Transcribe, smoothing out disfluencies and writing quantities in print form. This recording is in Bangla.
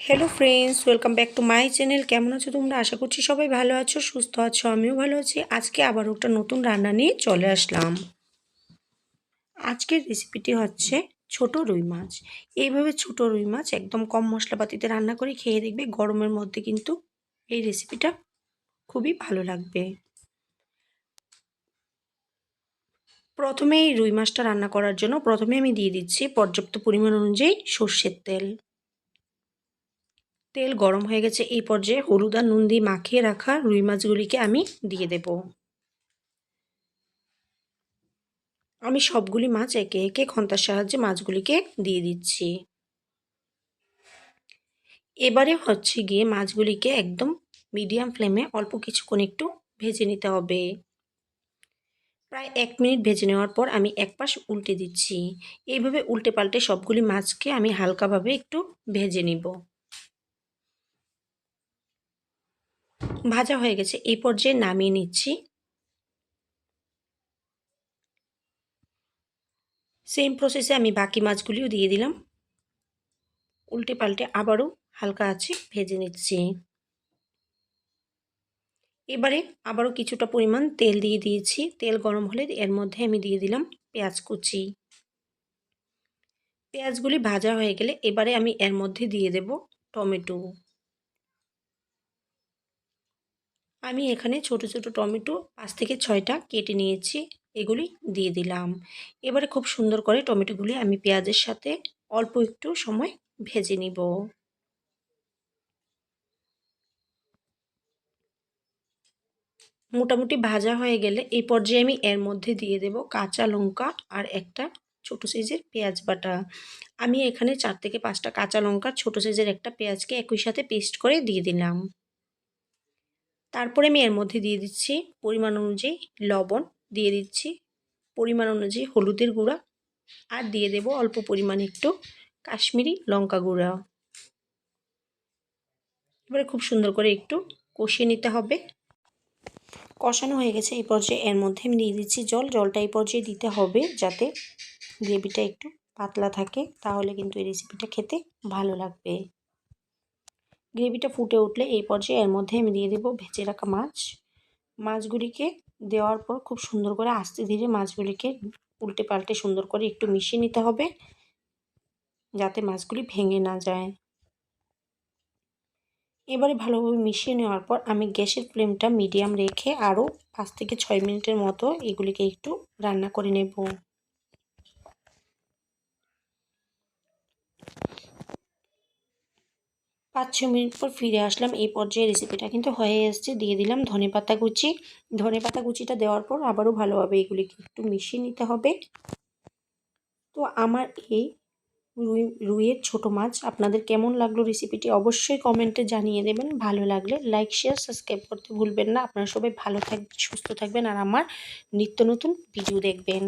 Hello friends, welcome back to my channel. কেমন আছো তোমরা? আশা করছি সবাই ভালো আছো, সুস্থ আছো। আমিও ভালো আছি। আজকে আবার একটা নতুন রান্না নিয়ে চলে আসলাম। আজকের রেসিপিটি হচ্ছে ছোট রুই মাছ। এইভাবে ছোট রুই মাছ একদম কম মশলাপাতিতে রান্না করে খেয়ে দেখবে, গরমের মধ্যে কিন্তু এই রেসিপিটা খুবই ভালো লাগবে। প্রথমে এই রুই মাছটা রান্না করার জন্য প্রথমে আমি দিয়ে দিচ্ছি পর্যাপ্ত পরিমাণ অনুযায়ী সর্ষের তেল। তেল গরম হয়ে গেছে। এই পর্যায়ে হলুদ আর নুন দিয়ে মাখিয়ে রাখা রুই মাছগুলিকে আমি দিয়ে দেব। আমি সবগুলি মাছ একে একে খন্তার সাহায্যে মাছগুলিকে দিয়ে দিচ্ছি। এবারে হচ্ছে গিয়ে মাছগুলিকে একদম মিডিয়াম ফ্লেমে অল্প কিছুক্ষণ একটু ভেজে নিতে হবে। প্রায় 1 মিনিট ভেজে নেওয়ার পর আমি এক পাশ উল্টে দিচ্ছি। এইভাবে উল্টে পাল্টে সবগুলি মাছকে আমি হালকাভাবে একটু ভেজে নিব। ভাজা হয়ে গেছে। এই পর্যায়ে নামিয়ে নিচ্ছি। সেম প্রসেসে আমি বাকি মাছগুলিও দিয়ে দিলাম। উল্টে পাল্টে আবারও হালকা আঁচে ভেজে নিচ্ছি। এবারে আবারও কিছুটা পরিমাণ তেল দিয়ে দিয়েছি। তেল গরম হলে এর মধ্যে আমি দিয়ে দিলাম পেঁয়াজ কুচি। পেঁয়াজগুলি ভাজা হয়ে গেলে এবারে আমি এর মধ্যে দিয়ে দেব টমেটো। আমি এখানে ছোট ছোট টমেটো 5 থেকে 6টা কেটে নিয়েছি, এগুলি দিয়ে দিলাম। এবারে খুব সুন্দর করে টমেটোগুলি আমি পেঁয়াজের সাথে অল্প একটু সময় ভেজে নিব। মোটামুটি ভাজা হয়ে গেলে এই পর্যায়ে আমি এর মধ্যে দিয়ে দেব কাঁচা লঙ্কা আর একটা ছোট সাইজের পেঁয়াজ বাটা। আমি এখানে 4 থেকে 5টা কাঁচা লঙ্কা, ছোট সাইজের একটা পেঁয়াজকে একই সাথে পেস্ট করে দিয়ে দিলাম। তারপরে আমি এর মধ্যে দিয়ে দিচ্ছি পরিমাণ অনুযায়ী লবণ, দিয়ে দিচ্ছি পরিমাণ অনুযায়ী হলুদের গুঁড়া, আর দিয়ে দেব অল্প পরিমাণে একটু কাশ্মীরি লঙ্কা গুঁড়া। এবারে খুব সুন্দর করে একটু কষিয়ে নিতে হবে। কষানো হয়ে গেছে। এই পর্যায়ে এর মধ্যে আমি দিয়ে দিচ্ছি জল। জলটা এই পর্যায়ে দিতে হবে যাতে গ্রেভিটা একটু পাতলা থাকে, তাহলে কিন্তু এই রেসিপিটা খেতে ভালো লাগবে। গ্রেভিটা ফুটে উঠলে এই পর্যায়ে এর মধ্যে আমি দিয়ে দেব ভেজে রাখা মাছ। মাছগুলিকে দেওয়ার পর খুব সুন্দর করে আস্তে ধীরে মাছগুলিকে উল্টে পাল্টে সুন্দর করে একটু মিশিয়ে নিতে হবে, যাতে মাছগুলি ভেঙে না যায়। এবারে ভালোভাবে মিশিয়ে নেওয়ার পর আমি গ্যাসের ফ্লেমটা মিডিয়াম রেখে আরও 5 থেকে 6 মিনিটের মতো এগুলিকে একটু রান্না করে নেব। 5-6 মিনিট পর ফিরে আসলাম। এই পর্যায়ে রেসিপিটা কিন্তু হয়ে এসছে। দিয়ে দিলাম ধনেপাতা কুচি। ধনেপাতা কুচিটা দেওয়ার পর আবারও ভালোভাবে এগুলিকে একটু মিশিয়ে নিতে হবে। তো আমার এই রুইয়ের ছোটো মাছ আপনাদের কেমন লাগলো রেসিপিটি অবশ্যই কমেন্টে জানিয়ে দেবেন। ভালো লাগলে লাইক, শেয়ার, সাবস্ক্রাইব করতে ভুলবেন না। আপনারা সবাই ভালো থাকবেন, সুস্থ থাকবেন আর আমার নিত্য নতুন ভিডিও দেখবেন।